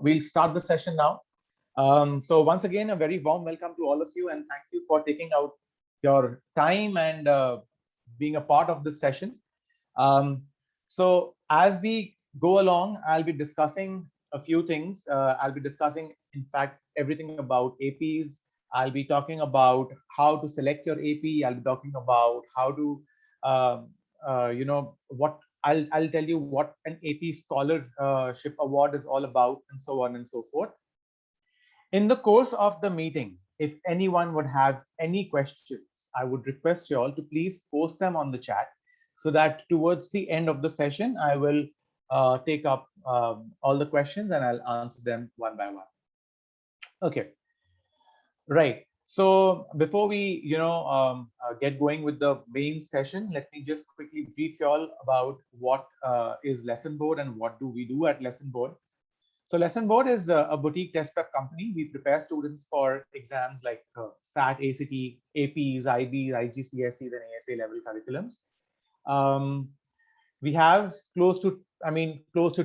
We'll start the session now. So once again, a very warm welcome to all of you, and thank you for taking out your time and being a part of this session. So as we go along, I'll be discussing a few things. I'll be discussing, in fact, everything about APs. I'll be talking about how to select your AP. I'll be talking about how to, what I'll tell you what an AP scholarship award is all about, and so on and so forth. In the course of the meeting, if anyone would have any questions, I would request you all to please post them on the chat so that towards the end of the session, I will take up all the questions and I'll answer them one by one. Okay, right. So before we, get going with the main session, let me just quickly brief you all about what is Lesson Board and what do we do at Lesson Board. So Lesson Board is a boutique test prep company. We prepare students for exams like SAT, ACT, APs, IBs, IGCSEs, and ASA level curriculums. We have close to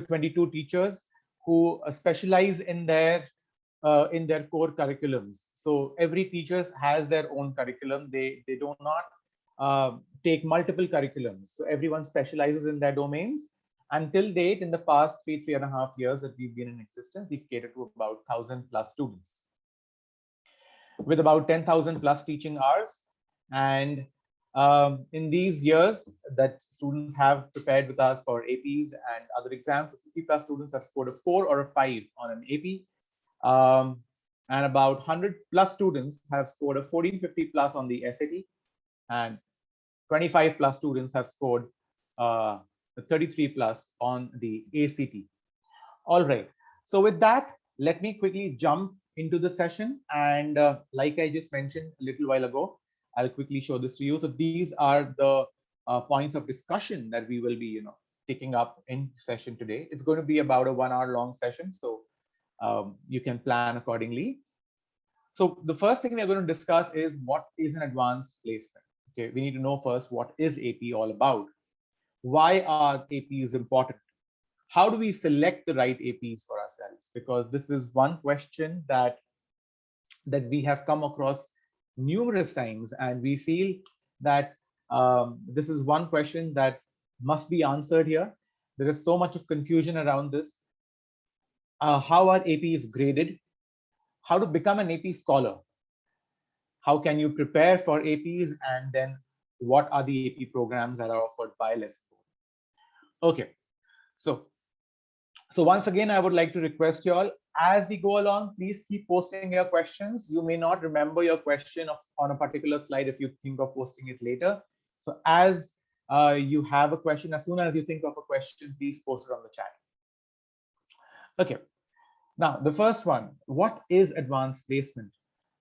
22 teachers who specialize in their core curriculums. So every teacher has their own curriculum. They do not take multiple curriculums. So everyone specializes in their domains. Until date, in the past 3.5 years that we've been in existence, we've catered to about 1,000 plus students with about 10,000 plus teaching hours. And in these years that students have prepared with us for APs and other exams, 50 plus students have scored a 4 or a 5 on an AP. And about 100 plus students have scored a 1450 plus on the SAT, and 25 plus students have scored 33 plus on the ACT. All right. So with that, let me quickly jump into the session. And like I just mentioned a little while ago, I'll quickly show this to you. So these are the points of discussion that we will be, taking up in session today. It's going to be about a 1 hour long session. So you can plan accordingly. So the first thing we're going to discuss is what is an advanced placement. Okay, we need to know first what is AP all about. Why are APs important? How do we select the right APs for ourselves? Because this is one question that we have come across numerous times, and we feel that this is one question that must be answered here. There is so much of confusion around this. How are APs graded? How to become an AP scholar? How can you prepare for APs? And then what are the AP programs that are offered by Lesson Board? Okay, so once again, I would like to request you all, as we go along, please keep posting your questions. You may not remember your question on a particular slide if you think of posting it later. So as you have a question, as soon as you think of a question, please post it on the chat. Okay. Now, the first one, what is advanced placement?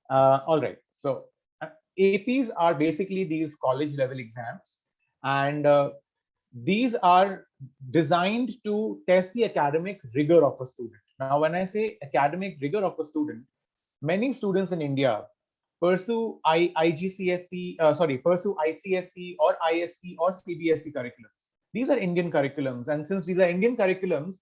All right, so APs are basically these college level exams, and these are designed to test the academic rigor of a student. Now, when I say academic rigor of a student, many students in India pursue IGCSE, pursue ICSE or ISC or CBSE curriculums. These are Indian curriculums, and since these are Indian curriculums,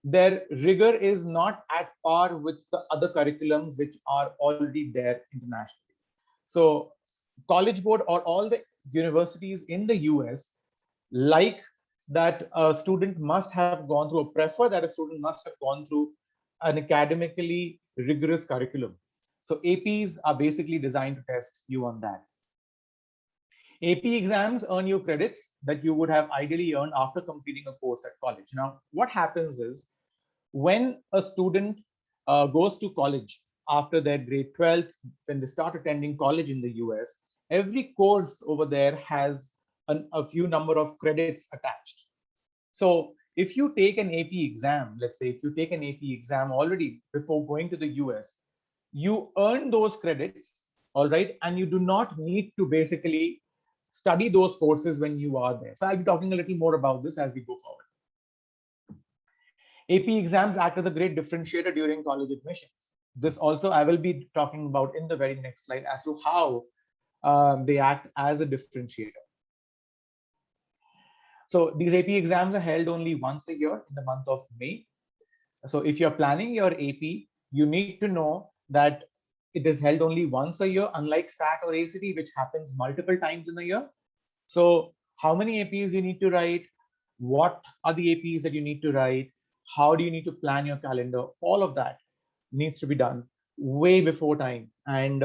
their rigor is not at par with the other curriculums which are already there internationally. So College Board or all the universities in the US like that a student must have gone through, or prefer that a student must have gone through an academically rigorous curriculum. So APs are basically designed to test you on that. AP exams earn you credits that you would have ideally earned after completing a course at college. Now, what happens is when a student goes to college after their grade 12th, when they start attending college in the US, every course over there has a few number of credits attached. So if you take an AP exam, let's say if you take an AP exam already before going to the US, you earn those credits, all right, and you do not need to basically study those courses when you are there. So I'll be talking a little more about this as we go forward. AP exams act as a great differentiator during college admissions. This also I will be talking about in the very next slide as to how they act as a differentiator. So these AP exams are held only once a year in the month of May. So if you're planning your AP, you need to know that it is held only once a year, unlike SAT or ACT, which happens multiple times in a year. So how many APs you need to write? What are the APs that you need to write? How do you need to plan your calendar? All of that needs to be done way before time. And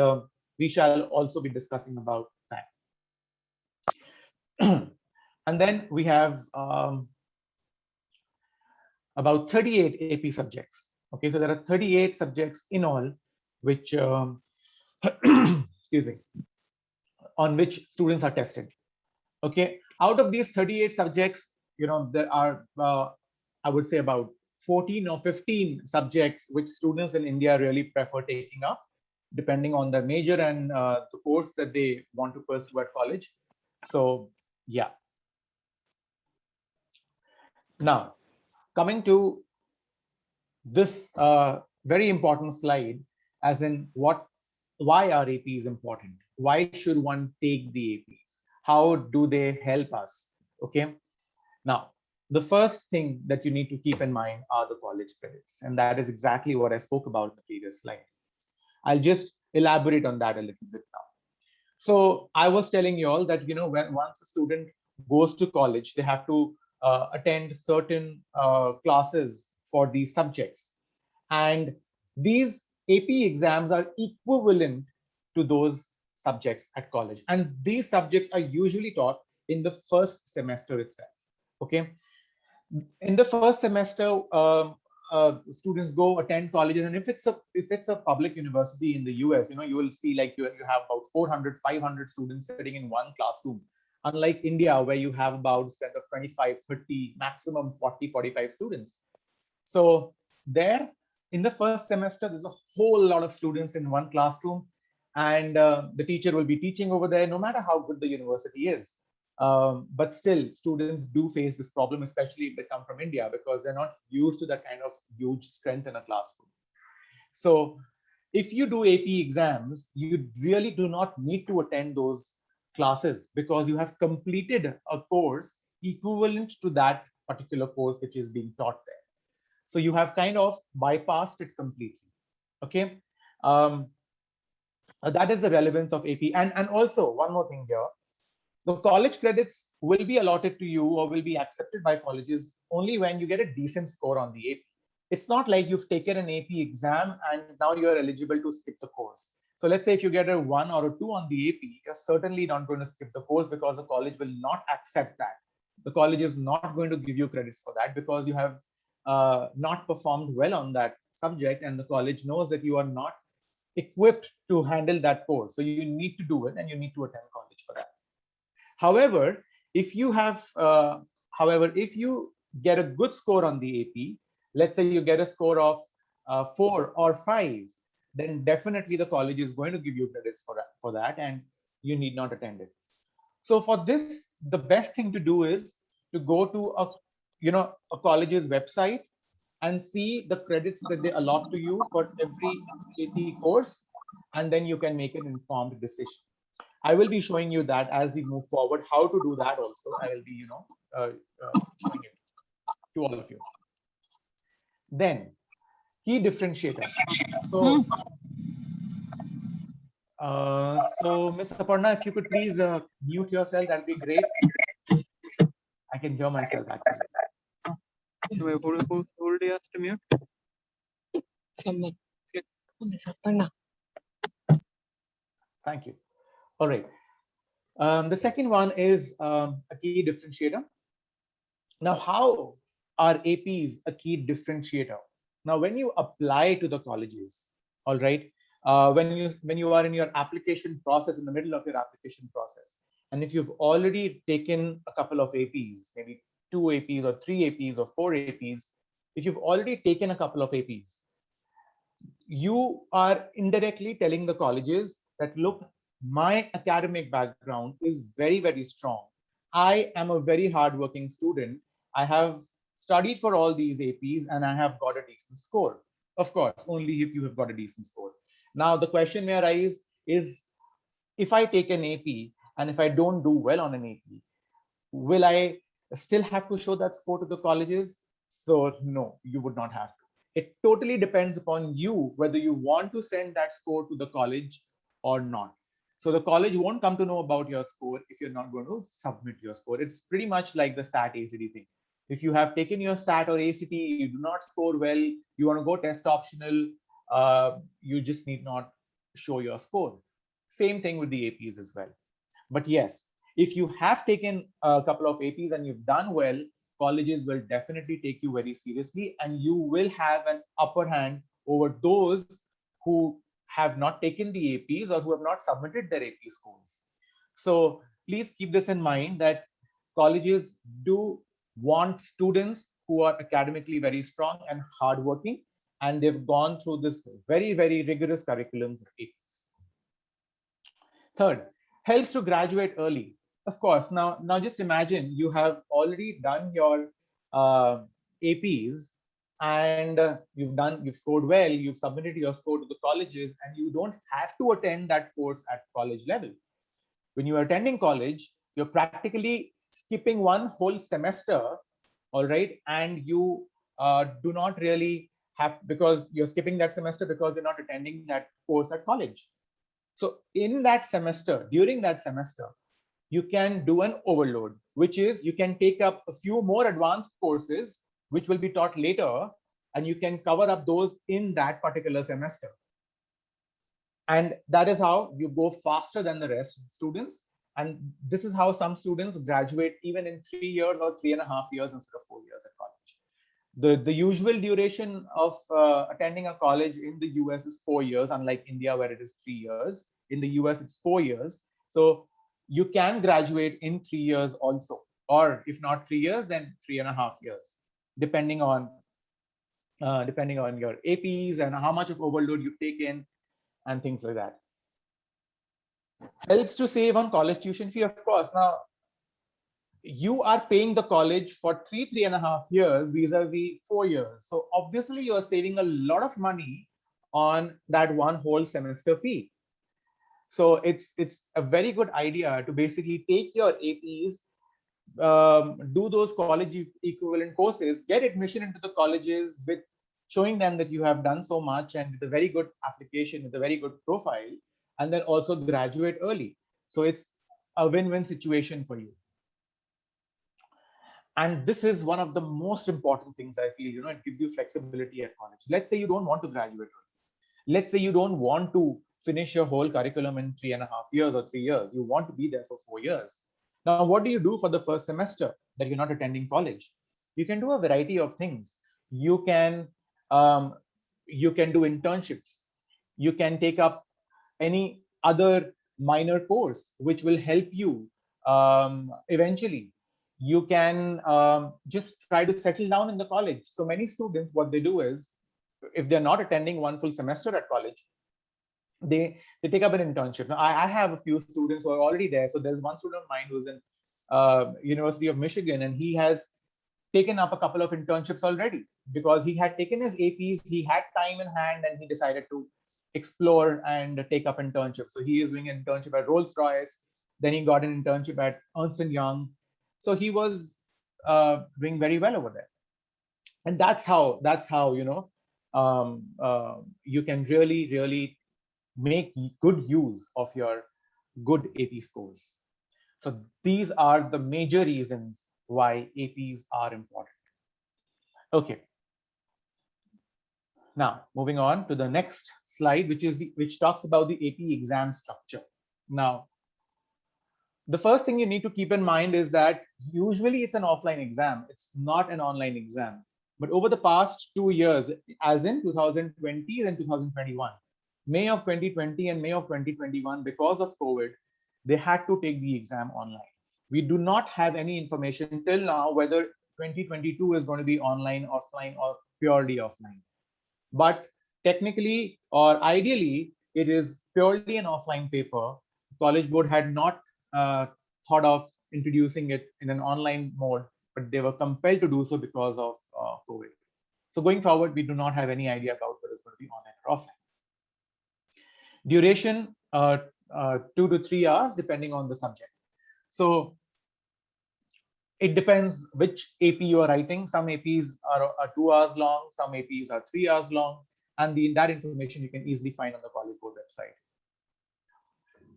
we shall also be discussing about that. And then we have about 38 AP subjects. Okay, so there are 38 subjects in all, which, excuse me, on which students are tested. Okay, out of these 38 subjects, there are, I would say, about 14 or 15 subjects which students in India really prefer taking up, depending on their major and the course that they want to pursue at college. So, yeah. Now, coming to this very important slide, as in why are APs important? Why should one take the APs? How do they help us? Okay. Now, the first thing that you need to keep in mind are the college credits. And that is exactly what I spoke about in the previous slide. I'll just elaborate on that a little bit now. So I was telling you all that, when once a student goes to college, they have to attend certain classes for these subjects. And these AP exams are equivalent to those subjects at college. And these subjects are usually taught in the first semester itself. Okay. In the first semester, students go attend colleges, and if it's a public university in the US, you will see like you have about 400, 500 students sitting in one classroom, unlike India, where you have about strength of 25, 30, maximum 40, 45 students. So there, in the first semester, there's a whole lot of students in one classroom, and the teacher will be teaching over there, no matter how good the university is. But still, students do face this problem, especially if they come from India, because they're not used to that kind of huge strength in a classroom. So if you do AP exams, you really do not need to attend those classes, because you have completed a course equivalent to that particular course which is being taught there. So you have kind of bypassed it completely. Okay. That is the relevance of AP. And also one more thing here. The college credits will be allotted to you or will be accepted by colleges only when you get a decent score on the AP. It's not like you've taken an AP exam and now you're eligible to skip the course. So let's say if you get a 1 or a 2 on the AP, you're certainly not going to skip the course, because the college will not accept that. The college is not going to give you credits for that, because you have not performed well on that subject, and the college knows that you are not equipped to handle that course. So you need to do it, and you need to attend college for that. However, if you get a good score on the AP, let's say you get a score of 4 or 5, then definitely the college is going to give you credits for that, and you need not attend it. So for this, the best thing to do is to go to a college's website and see the credits that they allot to you for every AP course, and then you can make an informed decision. I will be showing you that as we move forward, how to do that also. I will be, showing it to all of you. Then, key differentiator. So Ms. Aparna, if you could please mute yourself, that'd be great. I can hear myself actually. Who do you ask to mute? Someone. Ms. Aparna. Thank you. All right. The second one is a key differentiator. Now, how are APs a key differentiator? Now, when you apply to the colleges, all right, when you are in your application process, in the middle of your application process, and if you've already taken a couple of APs, maybe 2 APs or 3 APs or 4 APs, if you've already taken a couple of APs, you are indirectly telling the colleges that, look, my academic background is very, very strong. I am a very hardworking student. I have studied for all these APs and I have got a decent score. Of course, only if you have got a decent score. Now, the question may arise is, if I take an AP and if I don't do well on an AP, will I still have to show that score to the colleges? So no, you would not have to. It totally depends upon you whether you want to send that score to the college or not. So the college won't come to know about your score if you're not going to submit your score. It's pretty much like the SAT ACT thing. If you have taken your SAT or ACT, you do not score well, you want to go test optional, you just need not show your score. Same thing with the APs as well. But yes, if you have taken a couple of APs and you've done well, colleges will definitely take you very seriously, and you will have an upper hand over those who have not taken the APs or who have not submitted their AP scores. So please keep this in mind that colleges do want students who are academically very strong and hardworking, and they've gone through this very, very rigorous curriculum for APs. Third, helps to graduate early. Of course, now just imagine you have already done your APs, and you've scored well, you've submitted your score to the colleges, and you don't have to attend that course at college level. When you are attending college, you're practically skipping one whole semester, all right, and you do not really have, because you're skipping that semester because you're not attending that course at college. So in that semester, during that semester, you can do an overload, which is you can take up a few more advanced courses, which will be taught later, and you can cover up those in that particular semester. And that is how you go faster than the rest of the students. And this is how some students graduate even in 3 years or 3.5 years instead of 4 years at college. The usual duration of attending a college in the US is 4 years, unlike India where it is 3 years. In the US, it's 4 years. So you can graduate in 3 years also, or if not 3 years, then 3.5 years, depending on your APs and how much of overload you've taken and things like that. Helps to save on college tuition fee, of course. Now, you are paying the college for 3.5 years vis-a-vis 4 years. So obviously you are saving a lot of money on that one whole semester fee. So it's a very good idea to basically take your APs, do those college equivalent courses, get admission into the colleges with showing them that you have done so much and with a very good application, with a very good profile, and then also graduate early. So it's a win-win situation for you. And this is one of the most important things I feel, it gives you flexibility at college. Let's say you don't want to graduate early. Let's say you don't want to finish your whole curriculum in 3.5 years or 3 years. You want to be there for 4 years. Now, what do you do for the first semester that you're not attending college? You can do a variety of things. You can do internships. You can take up any other minor course which will help you eventually. You can just try to settle down in the college. So many students, what they do is, if they're not attending one full semester at college, they take up an internship. Now, I have a few students who are already there. So there's one student of mine who's in University of Michigan, and he has taken up a couple of internships already because he had taken his APs, he had time in hand, and he decided to explore and take up internships. So he is doing an internship at Rolls-Royce. Then he got an internship at Ernst & Young. So he was doing very well over there. And that's how you can really make good use of your good AP scores. So these are the major reasons why APs are important. Okay. Now, moving on to the next slide, which talks about the AP exam structure. Now, the first thing you need to keep in mind is that usually it's an offline exam. It's not an online exam. But over the past 2 years, as in 2020 and 2021, May of 2020 and May of 2021, because of COVID, they had to take the exam online. We do not have any information till now whether 2022 is going to be online, offline, or purely offline. But technically or ideally, it is purely an offline paper. College Board had not thought of introducing it in an online mode, but they were compelled to do so because of COVID. So going forward, we do not have any idea about whether it's going to be online or offline. Duration, 2 to 3 hours, depending on the subject. So It depends which AP you are writing. Some APs are 2 hours long, some APs are 3 hours long, and that information you can easily find on the College Board website.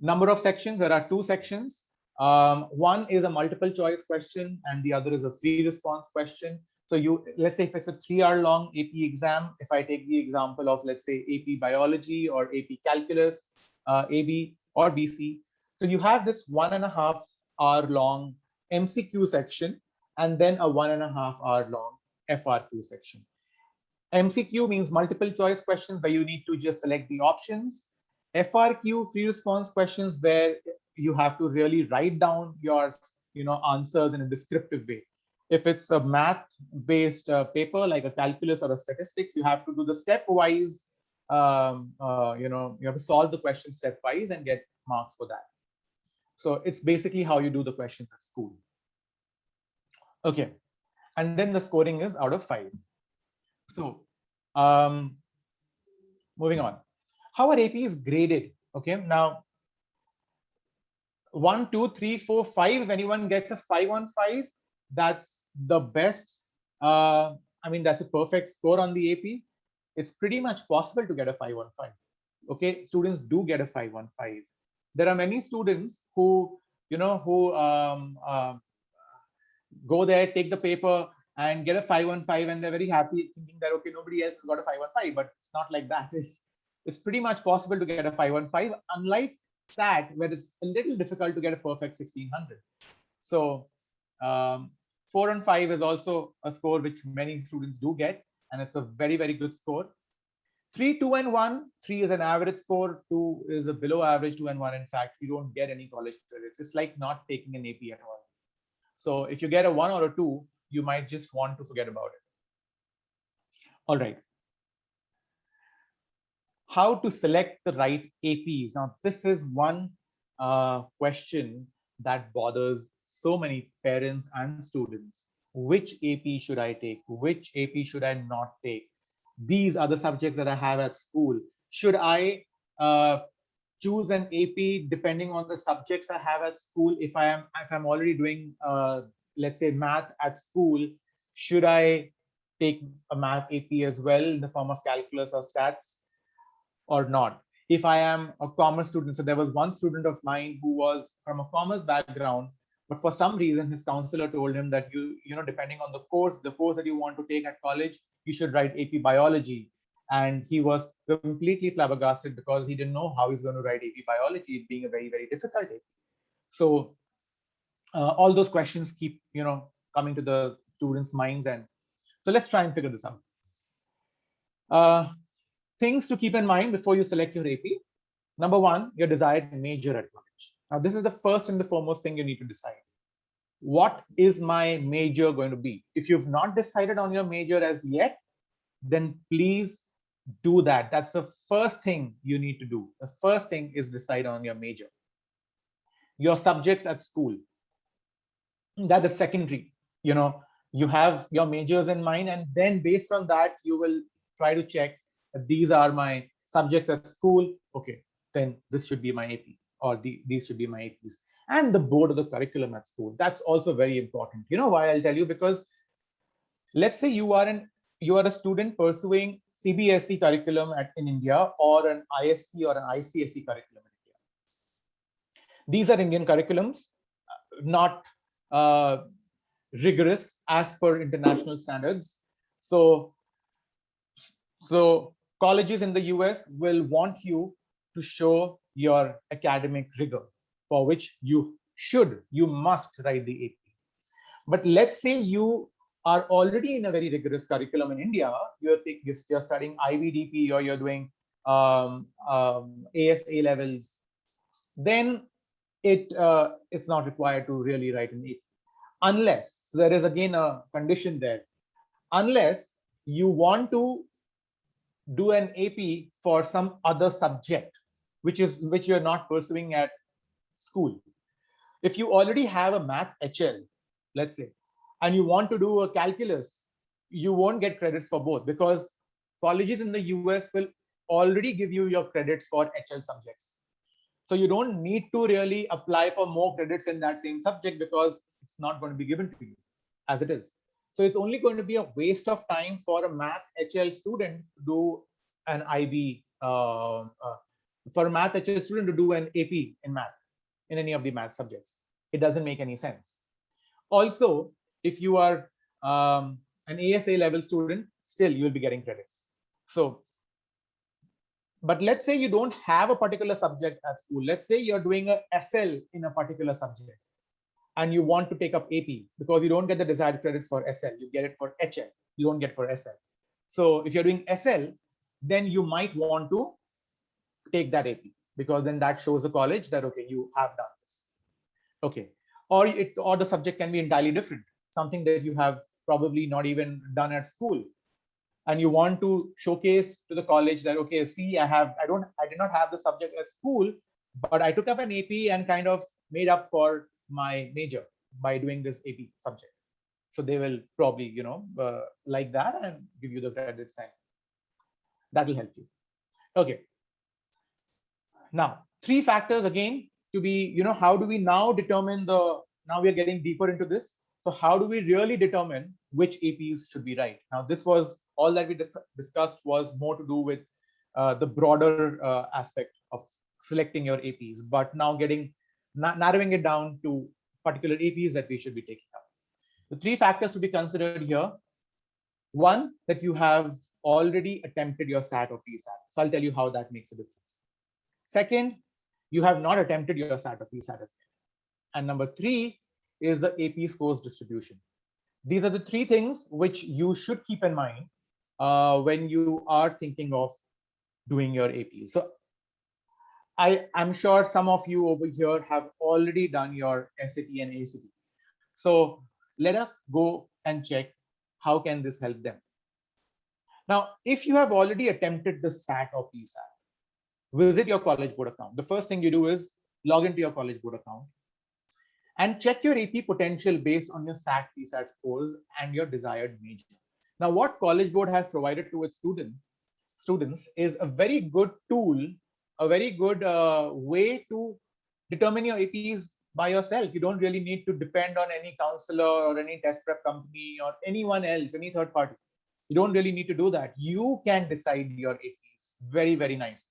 Number of sections, there are 2 sections. One is a multiple choice question and the other is a free response question. So let's say if it's a 3-hour long AP exam, if I take the example of, let's say, AP Biology or AP Calculus, AB or BC. So you have this 1.5 hour long MCQ section and then a 1.5 hour long FRQ section. MCQ means multiple choice questions where you need to just select the options. FRQ, free response questions, where you have to really write down your answers in a descriptive way. If it's a math-based paper like a calculus or a statistics, you have to do the stepwise. You have to solve the question stepwise and get marks for that. So it's basically how you do the questions at school. Okay, and then the scoring is out of 5. So moving on. How are APs graded? Okay, now 1, 2, 3, 4, 5. If anyone gets a 5 on 5, that's the best. I mean, that's a perfect score on the AP. It's pretty much possible to get a 5 on 5. Okay, students do get a 5 on 5. There are many students who go there, take the paper, and get a 5 on 5, and they're very happy, thinking that okay, nobody else has got a 5 on 5. But it's not like that. It's pretty much possible to get a 5 on 5, unlike SAT, where it's a little difficult to get a perfect 1600. So 4 on 5 is also a score which many students do get, and it's a very, very good score. 3, 2, and 1. 3 is an average score. 2 is a below average. 2 and 1, in fact, you don't get any college credits. It's like not taking an AP at all. So if you get a 1 or a 2, you might just want to forget about it. All right. How to select the right APs? Now, this is one question that bothers so many parents and students. Which AP should I take? Which AP should I not take? These are the subjects that I have at school. Should I choose an AP depending on the subjects I have at school? If I'm already doing let's say math at school, should I take a math AP as well in the form of calculus or stats, or not? If I am a commerce student, so there was one student of mine who was from a commerce background, but for some reason his counselor told him that depending on the course that you want to take at college, you should write AP Biology. And he was completely flabbergasted because he didn't know how he's going to write AP Biology, it being a very, very difficult AP. So all those questions keep coming to the students' minds, and so let's try and figure this out. Things to keep in mind before you select your AP. Number 1, your desired major at college. Now, this is the first and the foremost thing you need to decide. What is my major going to be? If you've not decided on your major as yet, then please do that. That's the first thing you need to do. The first thing is decide on your major. Your subjects at school, that is secondary. You have your majors in mind, and then based on that, you will try to check that these are my subjects at school. Okay, then this should be my AP, or these should be my APs. And the board of the curriculum at school, that's also very important. You know why? I'll tell you. Because let's say you are a student pursuing CBSE curriculum in India, or an ISC or an ICSE curriculum in India. These are Indian curriculums, not rigorous as per international standards. So colleges in the US will want you to show your academic rigor, for which you must write the AP. But let's say you are already in a very rigorous curriculum in India. You're studying IVDP, or you're doing ASA levels. Then it's not required to really write an AP, unless there is again a condition there. Unless you want to do an AP for some other subject, which you're not pursuing at school. If you already have a math HL, let's say, and you want to do a calculus, you won't get credits for both, because colleges in the US will already give you your credits for HL subjects. So you don't need to really apply for more credits in that same subject, because It's not going to be given to you as it is. So it's only going to be a waste of time for a math HL student to do an IB, for a math HL student to do an AP in math, in any of the math subjects. It doesn't make any sense. Also, if you are an ASA level student, still you will be getting credits. So, but let's say you don't have a particular subject at school. Let's say you're doing a SL in a particular subject and you want to take up AP because you don't get the desired credits for SL, you get it for HL, you don't get for SL. So if you're doing SL, then you might want to take that AP because then that shows the college that, okay, you have done this. Okay. Or the subject can be entirely different, something that you have probably not even done at school. And you want to showcase to the college that, okay, see, I did not have the subject at school, but I took up an AP and kind of made up for my major by doing this AP subject. So they will probably, like that and give you the credit sign. That will help you. Okay. Now, 3 factors again to be, how do we now determine now we are getting deeper into this. So how do we really determine which APs should be right? Now, this was all that we discussed was more to do with the broader aspect of selecting your APs, but now narrowing it down to particular APs that we should be taking up. The 3 factors to be considered here. One, that you have already attempted your SAT or PSAT. So I'll tell you how that makes a difference. Second, you have not attempted your SAT or PSAT as yet. And number 3 is the AP scores distribution. These are the 3 things which you should keep in mind when you are thinking of doing your AP. So I'm sure some of you over here have already done your SAT and ACT. So let us go and check how can this help them. Now, if you have already attempted the SAT or PSAT, visit your College Board account. The first thing you do is log into your College Board account and check your AP potential based on your SAT, PSAT scores and your desired major. Now, what College Board has provided to its students is a very good tool, a very good way to determine your APs by yourself. You don't really need to depend on any counselor or any test prep company or anyone else, any third party. You don't really need to do that. You can decide your APs very, very nicely.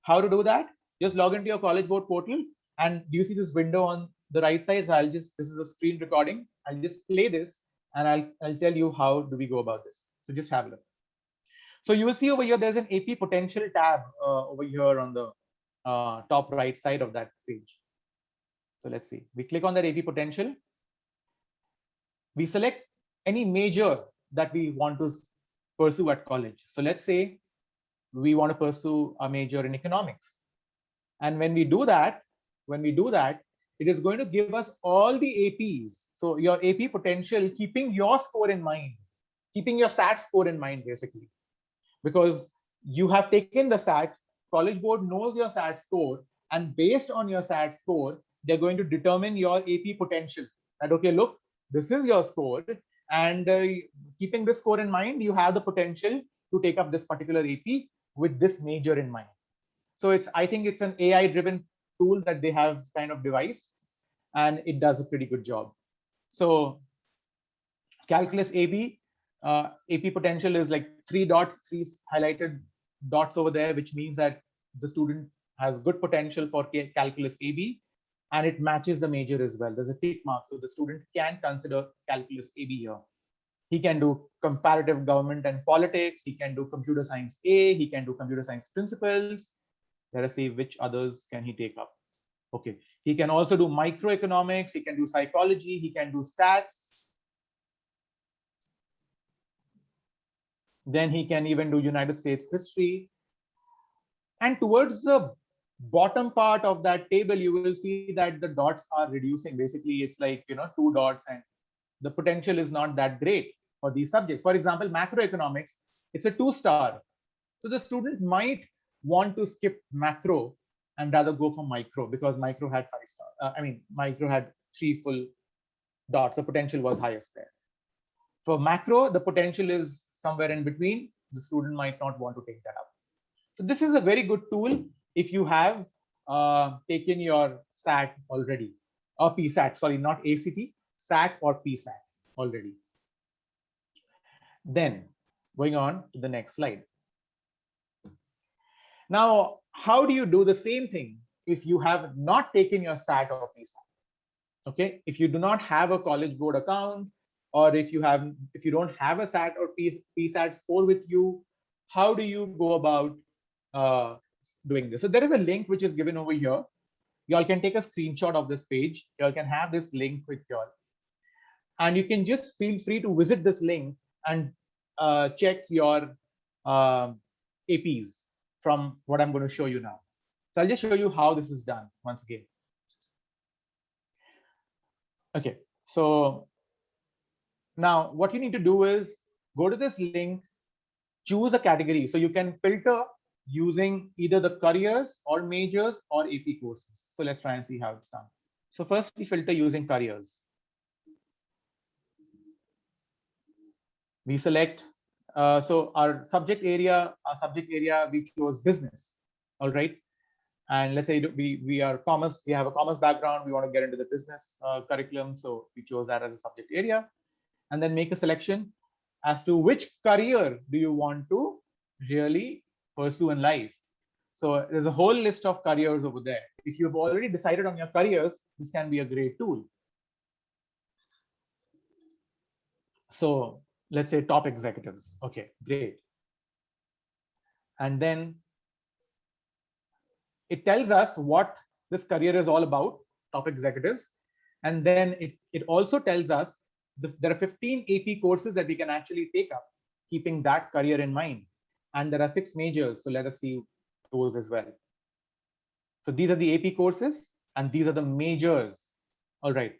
How to do that? Just log into your College Board portal, and do you see this window on the right side? So this is a screen recording. I'll just play this and I'll tell you how do we go about this. So just have a look. So you will see over here, there's an AP potential tab over here on the top right side of that page. So let's see, we click on that AP potential. We select any major that we want to pursue at college. So let's say we want to pursue a major in economics. And when we do that, it is going to give us all the APs. So your AP potential, keeping your score in mind, keeping your SAT score in mind, basically, because you have taken the SAT, College Board knows your SAT score, and based on your SAT score, they're going to determine your AP potential. That, okay, look, this is your score, and keeping this score in mind, you have the potential to take up this particular AP with this major in mind. So I think it's an AI-driven tool that they have kind of devised, and it does a pretty good job. So Calculus AB, AP potential is like 3 dots, 3 highlighted dots over there, which means that the student has good potential for Calculus AB, and it matches the major as well. There's a tick mark, so the student can consider Calculus AB here. He can do comparative government and politics. He can do computer science A. He can do computer science principles. Let us see which others can he take up. Okay, he can also do microeconomics. He can do psychology. He can do stats. Then he can even do United States history. And towards the bottom part of that table, you will see that the dots are reducing. Basically, it's like, 2 dots, and the potential is not that great for these subjects. For example, macroeconomics, it's a 2-star. So the student might want to skip macro and rather go for micro, because micro had 5 stars. Micro had 3 full dots. The potential was highest there. For macro, the potential is somewhere in between. The student might not want to take that up. So this is a very good tool if you have taken your SAT already, or PSAT, sorry, not ACT. SAT or PSAT already. Then going on to the next slide. Now, how do you do the same thing if you have not taken your SAT or PSAT? Okay, if you do not have a college board account, or if you don't have a SAT or PSAT score with you, how do you go about doing this? So there is a link which is given over here. Y'all can take a screenshot of this page. Y'all can have this link with y'all, and you can just feel free to visit this link and check your APs from what I'm going to show you now. So I'll just show you how this is done once again. Okay, so now what you need to do is go to this link, choose a category. So you can filter using either the careers or majors or AP courses. So let's try and see how it's done. So first we filter using careers. We select, so our subject area, we chose business. All right. And let's say we are commerce, we have a commerce background, we want to get into the business curriculum. So we chose that as a subject area, and then make a selection as to which career do you want to really pursue in life. So there's a whole list of careers over there. If you've already decided on your careers, this can be a great tool. So let's say top executives. Okay, great. And then it tells us what this career is all about, top executives. And then it also tells us there are 15 AP courses that we can actually take up, keeping that career in mind. And there are 6 majors. So let us see those as well. So these are the AP courses, and these are the majors, all right,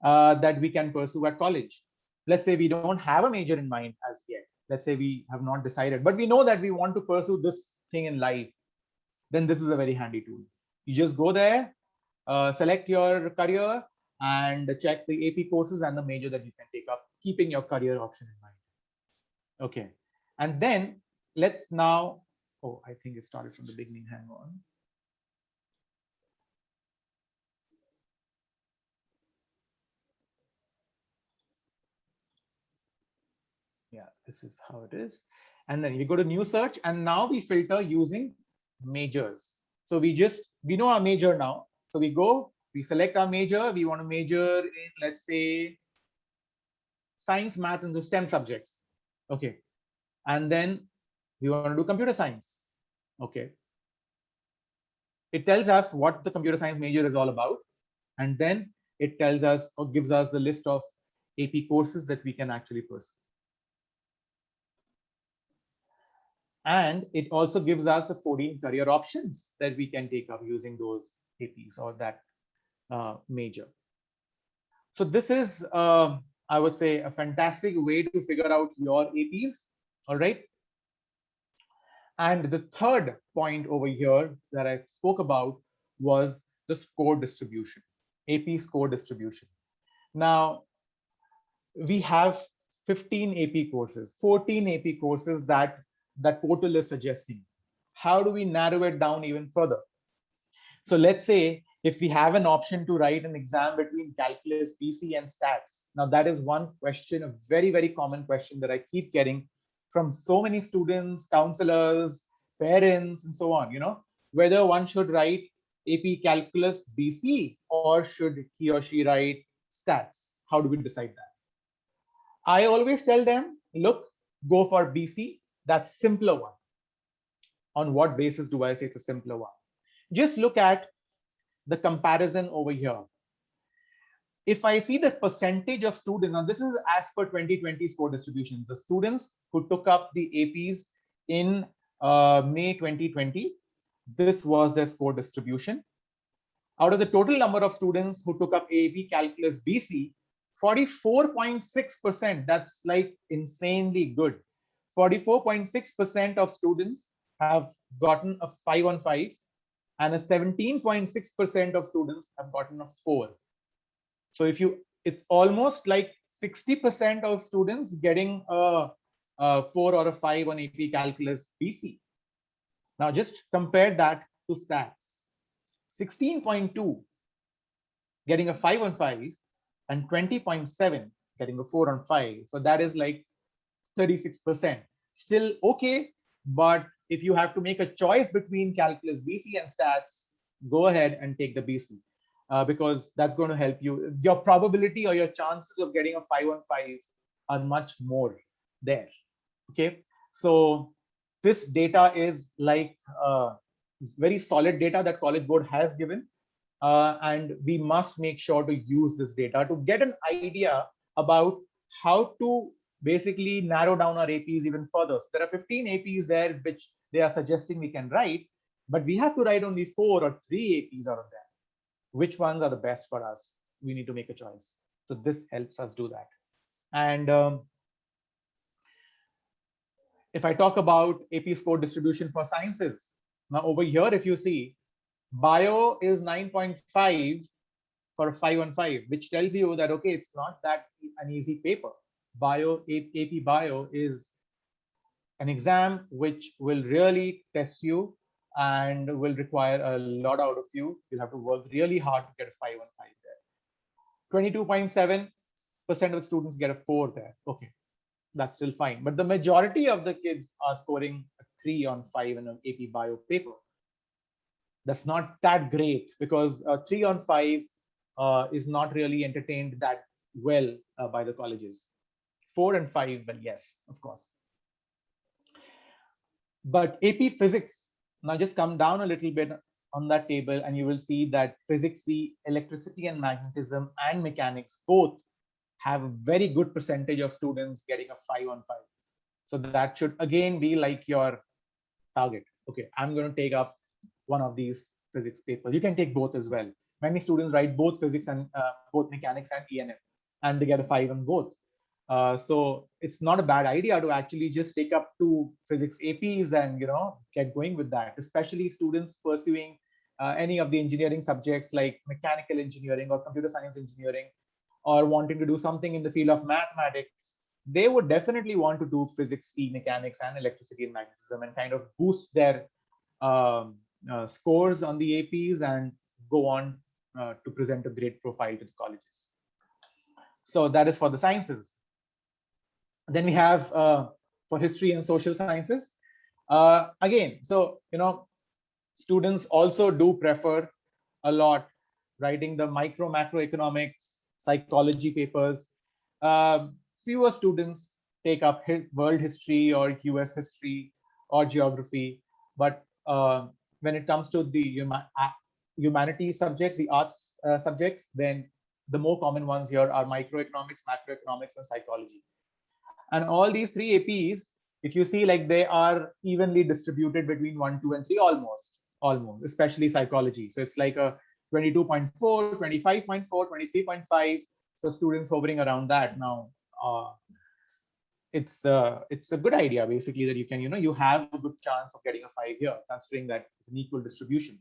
that we can pursue at college. Let's say we don't have a major in mind as yet. Let's say we have not decided, but we know that we want to pursue this thing in life. Then this is a very handy tool. You just go there, select your career, and check the AP courses and the major that you can take up, keeping your career option in mind. Okay, and then let's now, oh, I think it started from the beginning. Hang on. Yeah, this is how it is. And then we go to new search, and now we filter using majors. So we know our major now. So we select our major. We want to major in, let's say, science, math, and the STEM subjects. Okay. And then we want to do computer science. Okay. It tells us what the computer science major is all about. And then it tells us or gives us the list of AP courses that we can actually pursue. And it also gives us the 14 career options that we can take up using those APs or that major. So this is, I would say, a fantastic way to figure out your APs. All right. And the third point over here that I spoke about was the score distribution, AP score distribution. Now, we have 15 AP courses, 14 AP courses that portal is suggesting. How do we narrow it down even further? So let's say if we have an option to write an exam between calculus, BC, and stats. Now that is one question, a very, very common question that I keep getting from so many students, counselors, parents, and so on, whether one should write AP calculus BC or should he or she write stats. How do we decide that? I always tell them, look, go for BC. That's simpler one. On what basis do I say it's a simpler one? Just look at the comparison over here. If I see the percentage of students, now this is as per 2020 score distribution, the students who took up the APs in May 2020, this was their score distribution. Out of the total number of students who took up AP Calculus BC, 44.6%, that's like insanely good. 44.6% of students have gotten a 5 on 5, and a 17.6% of students have gotten a 4. So it's almost like 60% of students getting a 4 or a 5 on AP Calculus BC. Now just compare that to stats. 16.2 getting a 5 on 5 and 20.7 getting a 4 on 5. So that is like 36%. Still okay, but if you have to make a choice between calculus, BC, and stats, go ahead and take the BC because that's going to help you. Your probability or your chances of getting a 5 on 5 are much more there. Okay, so this data is like very solid data that College Board has given. And we must make sure to use this data to get an idea about how to basically narrow down our APs even further. There are 15 APs there which they are suggesting we can write, but we have to write only 4 or 3 APs out of them. Which ones are the best for us? We need to make a choice. So this helps us do that. And if I talk about AP score distribution for sciences, now over here, if you see, bio is 9.5 for a 5 on 5, which tells you that, okay, it's not that an easy paper. AP bio is an exam which will really test you and will require a lot out of you. You'll have to work really hard to get a 5 on 5 there. 22.7% of students get a 4 there. Okay, that's still fine. But the majority of the kids are scoring a 3 on 5 in an AP bio paper. That's not that great because 3 on 5 is not really entertained that well by the colleges. 4 and 5, well, yes, of course. But AP physics, now just come down a little bit on that table and you will see that physics, the electricity and magnetism and mechanics both have a very good percentage of students getting a 5 on 5. So that should again be like your target. Okay, I'm going to take up one of these physics papers. You can take both as well. Many students write both physics and both mechanics and ENM, and they get a 5 on both. So it's not a bad idea to actually just take up 2 physics APs and get going with that, especially students pursuing any of the engineering subjects like mechanical engineering or computer science engineering, or wanting to do something in the field of mathematics. They would definitely want to do physics, mechanics, and electricity and magnetism and kind of boost their scores on the APs and go on to present a great profile to the colleges. So that is for the sciences. Then we have for history and social sciences. Again, so, students also do prefer a lot writing the micro macroeconomics, psychology papers. Fewer students take up world history or US history or geography. But when it comes to the humanities subjects, the arts subjects, then the more common ones here are microeconomics, macroeconomics, and psychology. And all these 3 APs, if you see, like they are evenly distributed between 1, 2, and 3, almost, especially psychology. So it's like a 22.4, 25.4, 23.5. So students hovering around that. Now, it's a good idea basically that you can, you have a good chance of getting a 5 here, considering that it's an equal distribution.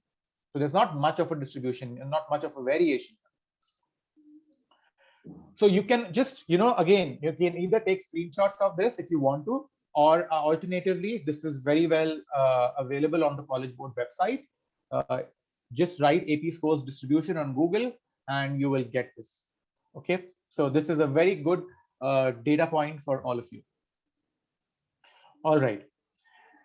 So there's not much of a distribution and not much of a variation. So you can just, again, you can either take screenshots of this if you want to, or alternatively, this is very well available on the College Board website. Just write AP scores distribution on Google and you will get this. Okay, so this is a very good data point for all of you. All right,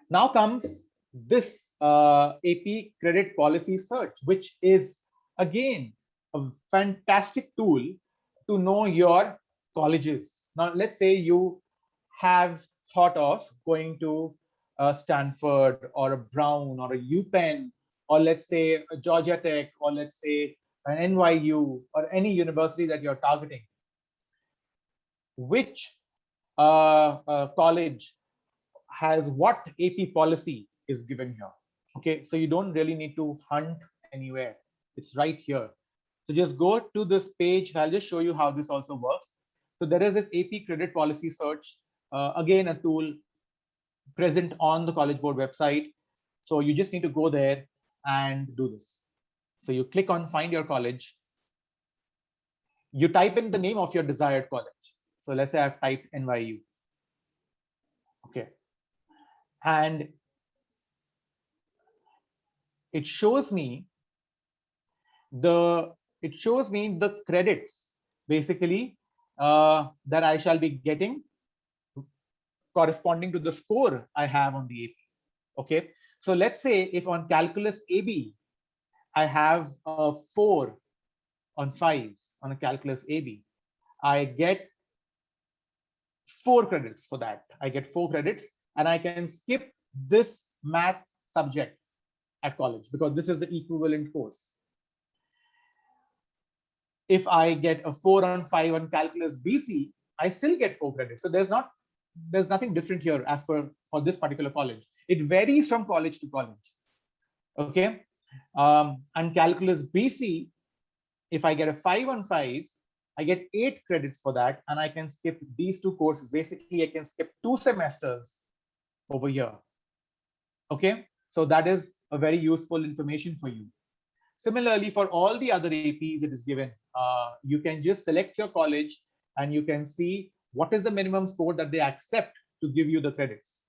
now comes this AP credit policy search, which is again a fantastic tool to know your colleges. Now, let's say you have thought of going to Stanford or a Brown or a UPenn, or let's say a Georgia Tech, or let's say an NYU, or any university that you're targeting. Which college has what AP policy is given here? Okay, so you don't really need to hunt anywhere. It's right here. So just go to this page. I'll just show you how this also works. So there is this AP credit policy search, again, a tool present on the College Board website. So you just need to go there and do this. So you click on find your college. You type in the name of your desired college. So let's say I've typed NYU. Okay. And it shows me the credits basically that I shall be getting corresponding to the score I have on the AP. Okay, so let's say if on calculus AB I have a 4 on 5 on a calculus AB, I get 4 credits for that. I get 4 credits and I can skip this math subject at college because this is the equivalent course. If I get a 4 on 5 on calculus BC, I still get 4 credits. So there's nothing different here as per for this particular college. It varies from college to college. Okay. And calculus BC, if I get a 5 on 5, I get 8 credits for that, and I can skip these 2 courses. Basically, I can skip 2 semesters over here. Okay, so that is a very useful information for you. Similarly, for all the other APs it is given, you can just select your college and you can see what is the minimum score that they accept to give you the credits.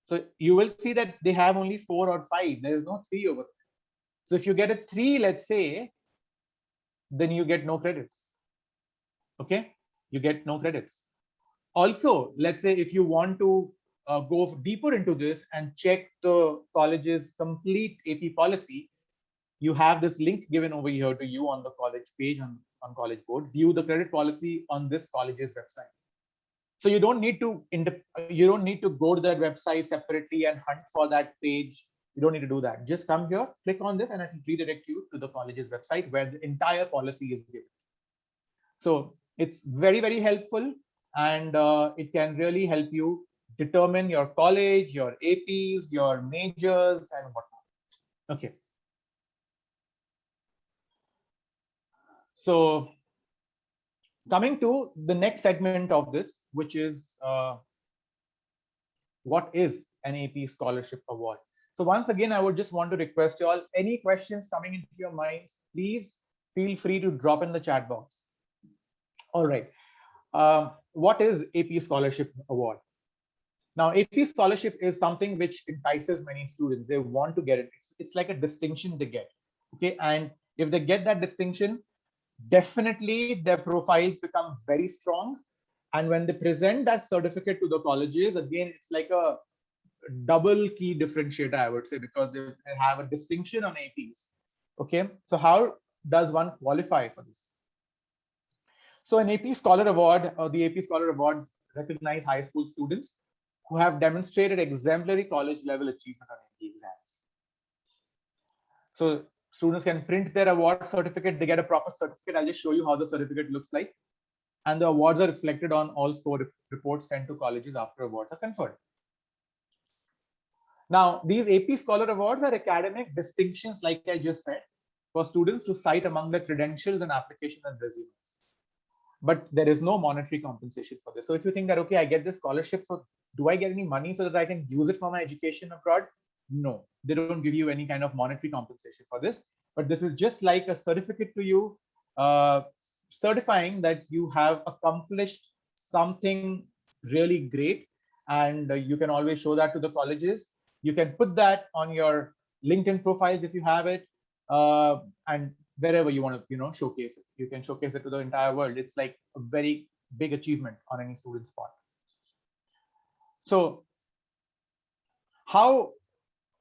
So you will see that they have only 4 or 5. There is no 3 over there. So if you get a 3, let's say, then you get no credits. Okay, you get no credits. Also, let's say if you want to go deeper into this and check the college's complete AP policy, you have this link given over here to you on the college page on College Board. View the credit policy on this college's website. So you don't need to go to that website separately and hunt for that page. You don't need to do that. Just come here, click on this, and it will redirect you to the college's website where the entire policy is given. So it's very, very helpful, and it can really help you determine your college, your APs, your majors, and whatnot. Okay. So coming to the next segment of this, which is what is an AP Scholarship Award? So once again, I would just want to request you all, any questions coming into your minds, please feel free to drop in the chat box. All right. What is AP Scholarship Award? Now, AP Scholarship is something which entices many students. They want to get it. It's like a distinction they get. Okay. And if they get that distinction, definitely their profiles become very strong. And when they present that certificate to the colleges, again, it's like a double key differentiator, I would say, because they have a distinction on APs. Okay. So how does one qualify for this? So an AP Scholar Award, or the AP Scholar Awards, recognize high school students who have demonstrated exemplary college level achievement on AP exams. So students can print their award certificate. They get a proper certificate. I'll just show you how the certificate looks like. And the awards are reflected on all score reports sent to colleges after awards are conferred. Now, these AP Scholar Awards are academic distinctions, like I just said, for students to cite among their credentials and applications and resumes. But there is no monetary compensation for this. So if you think that, okay, I get this scholarship, so do I get any money so that I can use it for my education abroad? No, they don't give you any kind of monetary compensation for this. But this is just like a certificate to you, certifying that you have accomplished something really great. And you can always show that to the colleges. You can put that on your LinkedIn profiles if you have it. And wherever you want to, showcase it. You can showcase it to the entire world. It's like a very big achievement on any student's part. So how,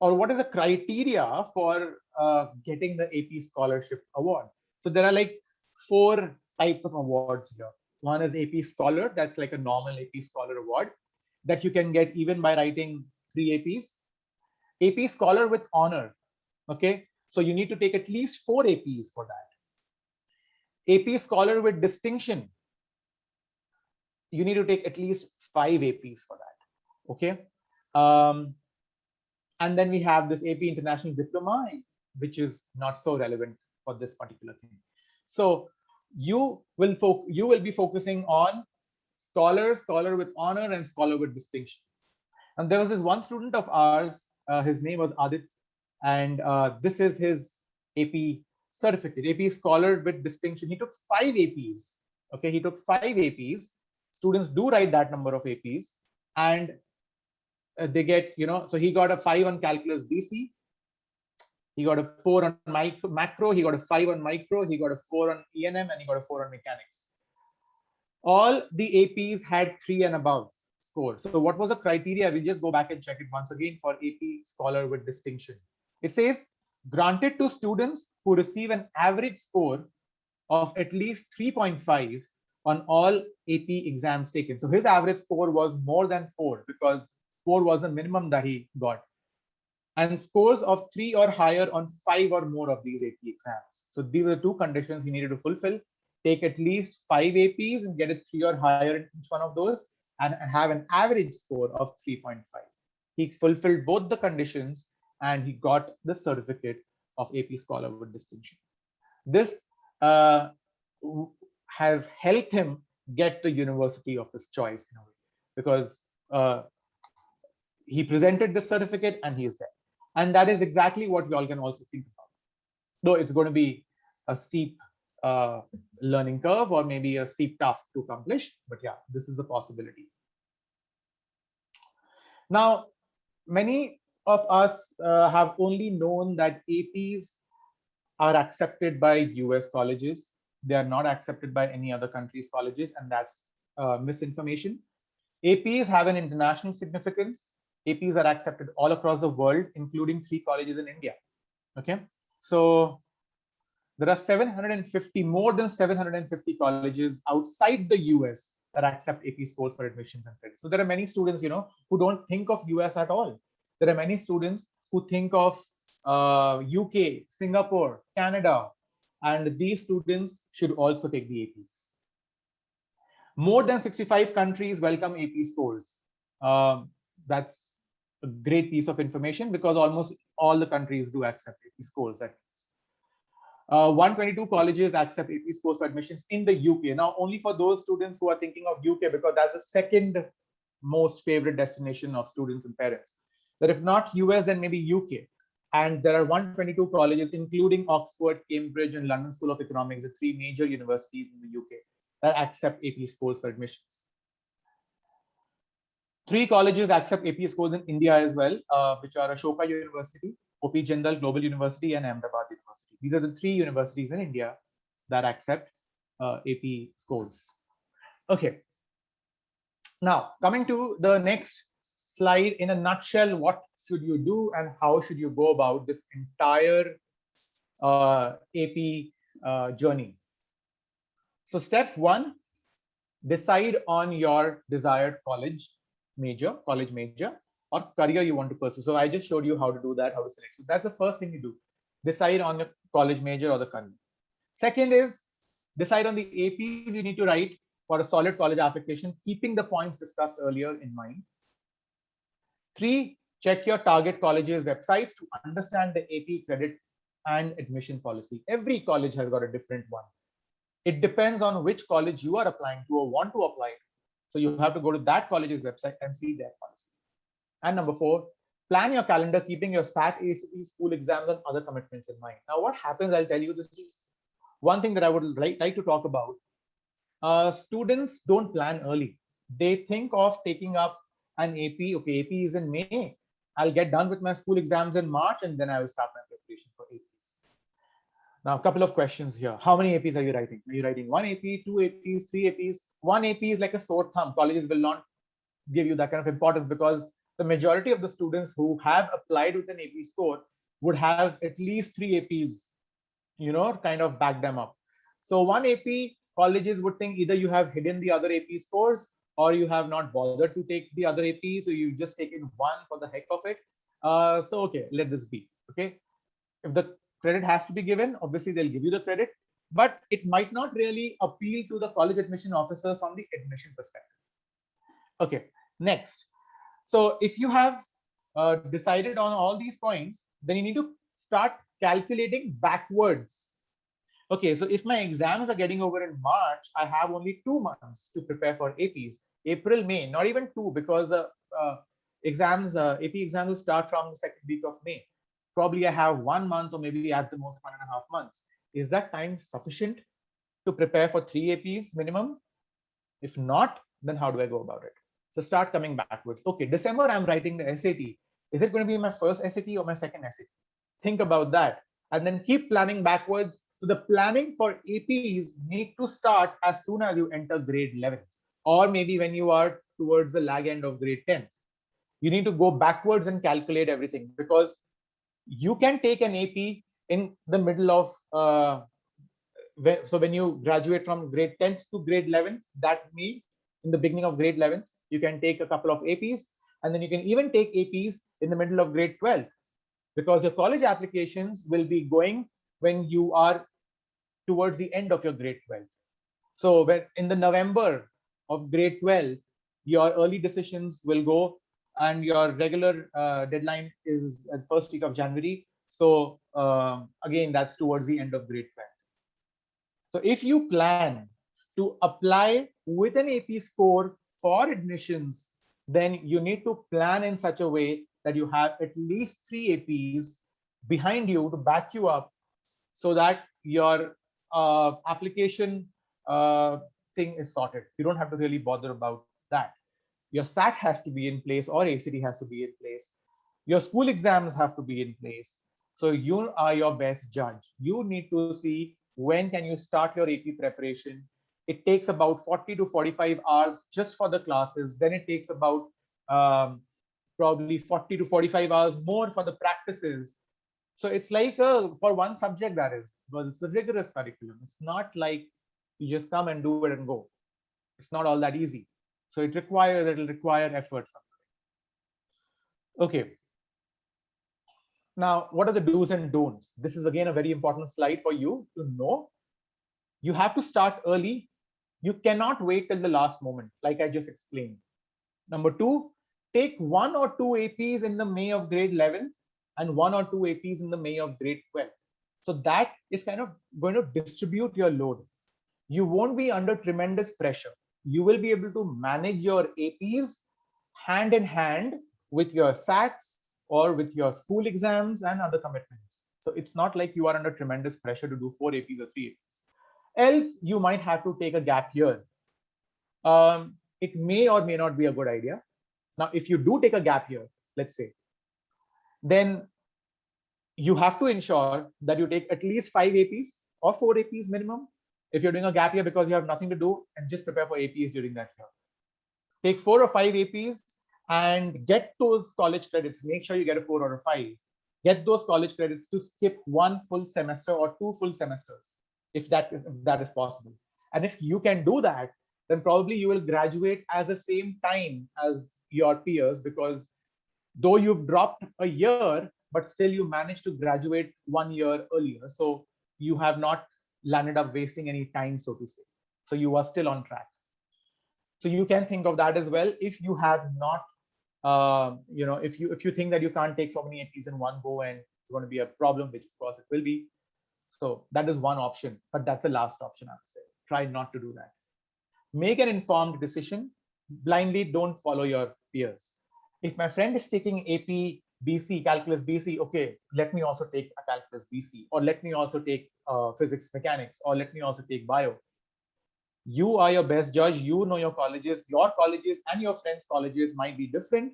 or what is the criteria for getting the AP Scholarship Award? So there are like 4 types of awards here. One is AP Scholar. That's like a normal AP Scholar Award that you can get even by writing 3 APs. AP Scholar with honor. Okay. So you need to take at least 4 APs for that. AP Scholar with distinction. You need to take at least 5 APs for that. Okay. And then we have this AP International Diploma, which is not so relevant for this particular thing. So you will be focusing on Scholar, Scholar with honor, and Scholar with distinction. And there was this one student of ours, his name was Adit, and this is his AP certificate, AP Scholar with distinction. He took 5 APs. Okay, he took 5 APs. Students do write that number of APs, and they get, so he got a 5 on calculus BC. He got a 4 on macro. He got a 5 on micro. He got a 4 on ENM, and he got a 4 on mechanics. all the APs had 3 and above score. So what was the criteria? We'll just go back and check it once again for AP Scholar with distinction. It says granted to students who receive an average score of at least 3.5 on all AP exams taken. So his average score was more than 4 because 4 was the minimum that he got. And scores of 3 or higher on 5 or more of these AP exams. So these are the 2 conditions he needed to fulfill. Take at least 5 APs and get a 3 or higher in each one of those and have an average score of 3.5. He fulfilled both the conditions and he got the certificate of AP Scholar with distinction. This has helped him get the university of his choice in a way, because he presented this certificate and he is there. And that is exactly what you all can also think about. Though it's going to be a steep learning curve or maybe a steep task to accomplish, but yeah, this is a possibility. Now, many of us have only known that APs are accepted by US colleges. They are not accepted by any other country's colleges, and that's misinformation. APs have an international significance. APs are accepted all across the world, including 3 colleges in India. Okay, so there are more than 750 colleges outside the US that accept AP scores for admissions and credits. So there are many students, who don't think of US at all. There are many students who think of UK, Singapore, Canada, and these students should also take the APs. More than 65 countries welcome AP scores. That's a great piece of information because almost all the countries do accept AP scores at least. 122 colleges accept AP scores for admissions in the UK. Now, only for those students who are thinking of UK, because that's the second most favorite destination of students and parents. But if not US, then maybe UK. And there are 122 colleges, including Oxford, Cambridge, and London School of Economics, the 3 major universities in the UK that accept AP scores for admissions. 3 colleges accept AP scores in India as well, which are Ashoka University, OP Jindal Global University, and Ahmedabad University. These are the 3 universities in India that accept AP scores. Okay. Now, coming to the next slide, in a nutshell, what should you do and how should you go about this entire AP journey? So step 1, decide on your desired college major or career you want to pursue. So I just showed you how to do that, how to select. So that's the first thing you do. Decide on your college major or the career. Second is decide on the APs you need to write for a solid college application, keeping the points discussed earlier in mind. 3, check your target college's websites to understand the AP credit and admission policy. Every college has got a different one. It depends on which college you are applying to or want to apply to. So you have to go to that college's website and see their policy. And number 4, plan your calendar, keeping your SAT, ACT, school exams, and other commitments in mind. Now, what happens, I'll tell you, this is one thing that I would like to talk about. Students don't plan early. They think of taking up an AP. Okay, AP is in May. I'll get done with my school exams in March, and then I will start my preparation for APs. Now, a couple of questions here. How many APs are you writing? Are you writing 1 AP, 2 APs, 3 APs? 1 AP is like a sore thumb. Colleges will not give you that kind of importance because the majority of the students who have applied with an AP score would have at least 3 APs, kind of back them up. So 1 AP, colleges would think either you have hidden the other AP scores or you have not bothered to take the other AP, so you just taken 1 for the heck of it. So okay, let this be. Okay, if the credit has to be given, obviously they'll give you the credit, but it might not really appeal to the college admission officer from the admission perspective. Okay, next. So if you have decided on all these points, then you need to start calculating backwards. Okay, so if my exams are getting over in March, I have only 2 months to prepare for APs. April, May, not even 2, because the AP exams will start from the 2nd week of May. Probably I have 1 month or maybe at the most 1.5 months. Is that time sufficient to prepare for 3 APs minimum? If not, then how do I go about it? So start coming backwards. Okay, December, I'm writing the SAT. Is it going to be my first SAT or my second SAT? Think about that. And then keep planning backwards So the planning for APs need to start as soon as you enter grade 11, or maybe when you are towards the lag end of grade 10. You need to go backwards and calculate everything, because you can take an AP in the middle of so when you graduate from grade 10th to grade 11th, that means in the beginning of grade 11th, you can take a couple of APs, and then you can even take APs in the middle of grade 12th, because your college applications will be going when you are towards the end of your grade 12th. So when in the November of grade 12, your early decisions will go, and your regular deadline is at first week of January. So again, that's towards the end of grade 12. So if you plan to apply with an AP score for admissions, then you need to plan in such a way that you have at least 3 APs behind you to back you up, so that your application thing is sorted. You don't have to really bother about that. Your SAT has to be in place, or ACT has to be in place. Your school exams have to be in place. So you are your best judge. You need to see when can you start your AP preparation. It takes about 40 to 45 hours just for the classes. Then it takes about probably 40 to 45 hours more for the practices. So it's like for one subject, that is, but it's a rigorous curriculum. It's not like you just come and do it and go. It's not all that easy. So it'll require effort. Okay. Now, what are the do's and don'ts? This is again a very important slide for you to know. You have to start early. You cannot wait till the last moment, like I just explained. Number 2, take 1 or 2 APs in the May of grade 11 and 1 or 2 APs in the May of grade 12. So that is kind of going to distribute your load. You won't be under tremendous pressure. You will be able to manage your APs hand in hand with your SATs or with your school exams and other commitments. So it's not like you are under tremendous pressure to do 4 APs or 3 APs. Else, you might have to take a gap year. It may or may not be a good idea. Now, if you do take a gap year, let's say, then you have to ensure that you take at least 5 APs or 4 APs minimum. If you're doing a gap year because you have nothing to do, and just prepare for APs during that year. Take 4 or 5 APs and get those college credits. Make sure you get a 4 or a 5. Get those college credits to skip 1 full semester or 2 full semesters, if that is possible. And if you can do that, then probably you will graduate at the same time as your peers, because though you've dropped a year, but still you managed to graduate 1 year earlier. So you have not landed up wasting any time, so to say. So you are still on track. So you can think of that as well. If you have not, if you think that you can't take so many APs in one go and it's going to be a problem, which of course it will be. So that is one option, but that's the last option, I would say. Try not to do that. Make an informed decision. Blindly don't follow your peers. If my friend is taking AP BC, calculus BC, okay, let me also take a calculus BC, or let me also take physics mechanics, or let me also take bio. You are your best judge. You know your colleges and your friends' colleges might be different.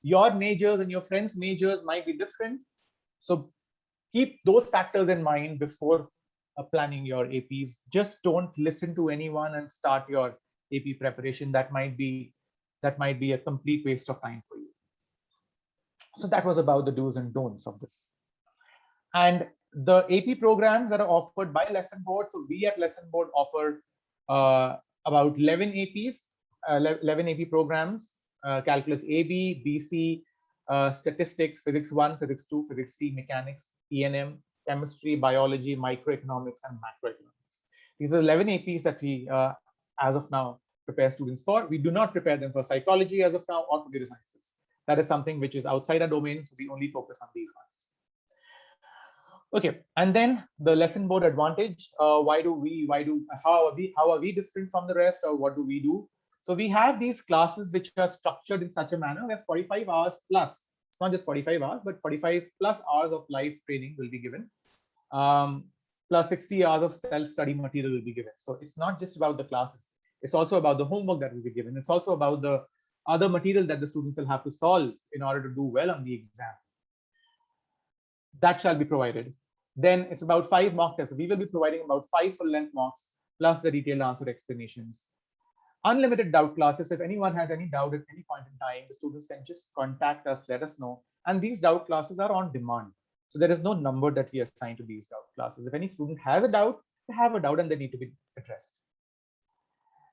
Your majors and your friends' majors might be different. So keep those factors in mind before planning your APs. Just don't listen to anyone and start your AP preparation. That might be a complete waste of time for you. So that was about the do's and don'ts of this. And the AP programs that are offered by Lesson Board. So we at Lesson Board offer about 11 APs, 11 AP programs: calculus AB, BC, statistics, physics 1, physics 2, physics C, mechanics, ENM, chemistry, biology, microeconomics, and macroeconomics. These are 11 APs that we, as of now, prepare students for. We do not prepare them for psychology as of now, or computer sciences. That is something which is outside our domain, so we only focus on these ones. Okay, and then the Lesson Board advantage. How are we different from the rest, or what do we do? So we have these classes which are structured in such a manner where 45 hours plus, it's not just 45 hours, but 45 plus hours of live training will be given. Plus 60 hours of self-study material will be given. So it's not just about the classes. It's also about the homework that will be given. It's also about the other material that the students will have to solve in order to do well on the exam. That shall be provided. Then it's about 5 mock tests. We will be providing about 5 full-length mocks plus the detailed answer explanations. Unlimited doubt classes. If anyone has any doubt at any point in time, the students can just contact us, let us know. And these doubt classes are on demand. So there is no number that we assign to these doubt classes. If any student has a doubt, they have a doubt and they need to be addressed.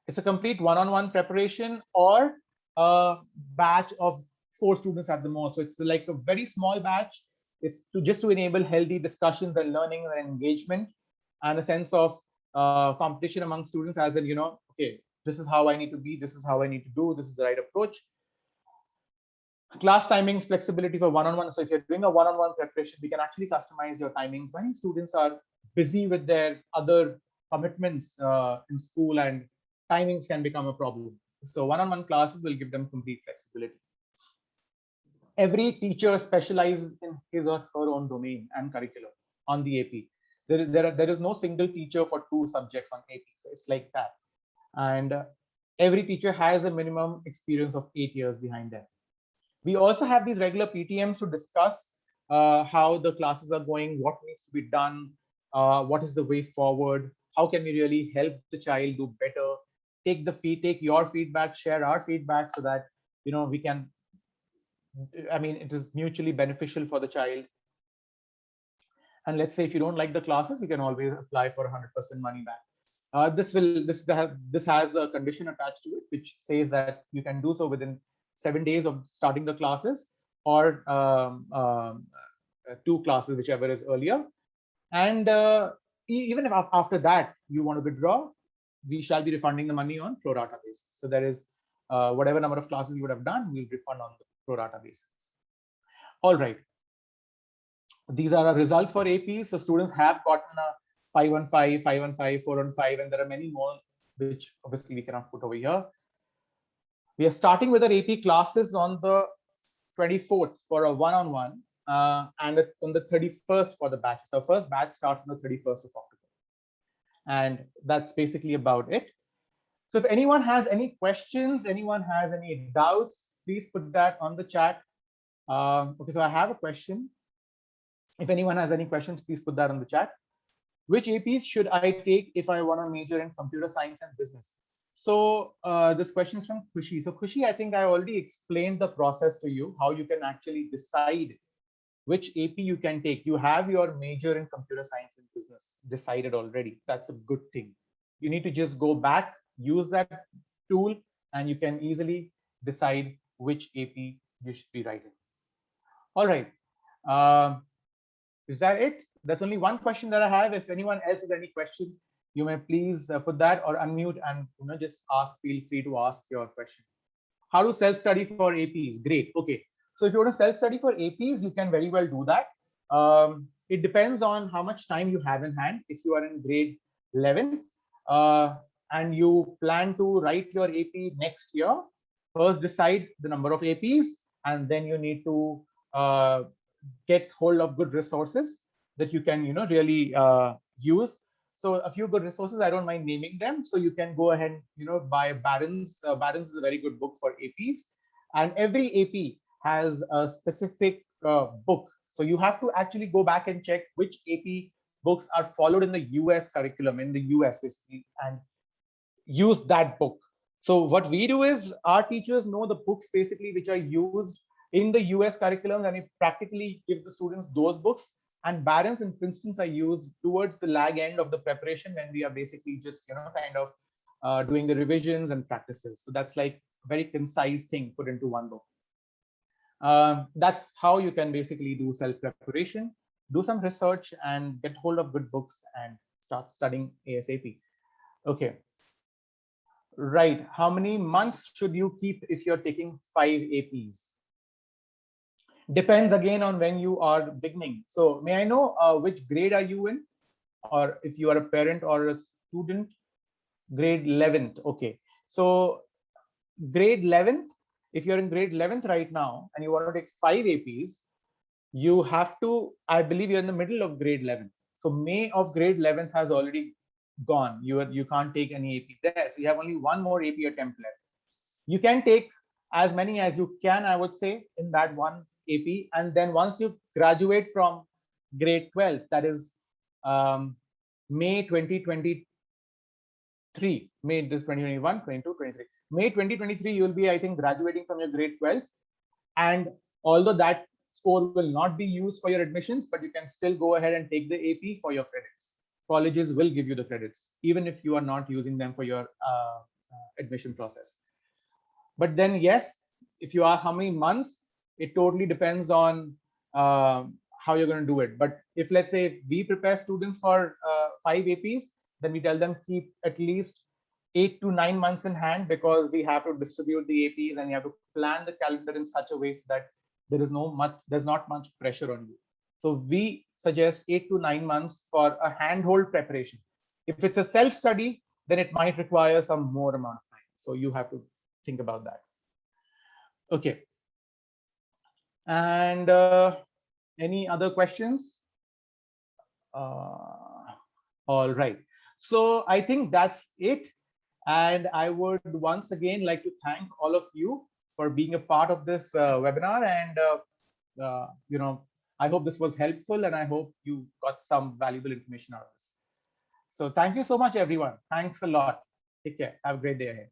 It's a complete one-on-one preparation or a batch of 4 students at the most. So it's like a very small batch. It's just to enable healthy discussions and learning and engagement and a sense of competition among students, as in, okay, this is how I need to be, this is how I need to do, this is the right approach. Class timings, flexibility for one-on-one. So if you're doing a one-on-one preparation, we can actually customize your timings. Many students are busy with their other commitments in school, and timings can become a problem. So one-on-one classes will give them complete flexibility. Every teacher specializes in his or her own domain and curriculum on the AP. There is no single teacher for 2 subjects on AP. So it's like that. And every teacher has a minimum experience of 8 years behind them. We also have these regular PTMs to discuss how the classes are going, what needs to be done, what is the way forward, how can we really help the child do better, take your feedback, share our feedback, so that we can, it is mutually beneficial for the child. And let's say if you don't like the classes, you can always apply for 100% money back. This has a condition attached to it, which says that you can do so within 7 days of starting the classes, or 2 classes, whichever is earlier. And even if after that you want to withdraw, we shall be refunding the money on pro rata basis. So there is whatever number of classes you would have done, we'll refund on the pro rata basis. All right. These are our results for APs. So students have gotten a 515, 515, 415, and there are many more, which obviously we cannot put over here. We are starting with our AP classes on the 24th for a one-on-one, and on the 31st for the batches. So first batch starts on the 31st of October. And that's basically about it. So if anyone has any questions, anyone has any doubts, please put that on the chat. Okay, so I have a question. If anyone has any questions, please put that on the chat. Which APs should I take if I want to major in computer science and business? So this question is from Khushi. So Khushi, I think I already explained the process to you, how you can actually decide which AP you can take. You have your major in computer science and business decided already. That's a good thing. You need to just go back, use that tool, and you can easily decide which AP you should be writing. All right. Is that it? That's only one question that I have. If anyone else has any question, you may please put that or unmute and just ask. Feel free to ask your question. How to self-study for APs? Great. Okay. So if you want to self-study for APs, you can very well do that. It depends on how much time you have in hand. If you are in grade 11 and you plan to write your AP next year, first decide the number of APs, and then you need to get hold of good resources that you can really use. So a few good resources, I don't mind naming them. So you can go ahead, buy Barron's. Barron's is a very good book for APs, and every AP has a specific book. So you have to actually go back and check which AP books are followed in the US curriculum in the US basically, and use that book. So what we do is our teachers know the books basically which are used in the US curriculum, and we practically give the students those books. And Barron's and Princeton's are used towards the lag end of the preparation, when we are basically just kind of doing the revisions and practices. So that's like a very concise thing put into one book. That's how you can basically do self-preparation, do some research, and get hold of good books and start studying ASAP. Okay. Right. How many months should you keep if you're taking 5 APs? Depends again on when you are beginning. So may I know which grade are you in, or if you are a parent or a student? Grade 11th. Okay. So grade 11th, if you're in grade 11th right now and you want to take 5 APs, you have to, I believe you're in the middle of grade 11. So May of grade 11th has already gone. You can't take any AP there. So you have only one more AP attempt left. You can take as many as you can, I would say, in that one AP. And then once you graduate from grade 12, that is May 2023, May this 2021, 22, 23. May 2023, you will be, I think, graduating from your grade 12. And although that score will not be used for your admissions, but you can still go ahead and take the AP for your credits. Colleges will give you the credits, even if you are not using them for your admission process. But then, yes, if you ask how many months, it totally depends on how you're going to do it. But if, let's say, we prepare students for 5 APs, then we tell them keep at least 8 to 9 months in hand, because we have to distribute the APs and you have to plan the calendar in such a way so that there's not much pressure on you. So we suggest 8 to 9 months for a handhold preparation. If it's a self-study, then it might require some more amount of time. So you have to think about that. Okay. And any other questions? All right. So I think that's it. And I would once again like to thank all of you for being a part of this webinar. And, I hope this was helpful, and I hope you got some valuable information out of this. So thank you so much, everyone. Thanks a lot. Take care. Have a great day ahead.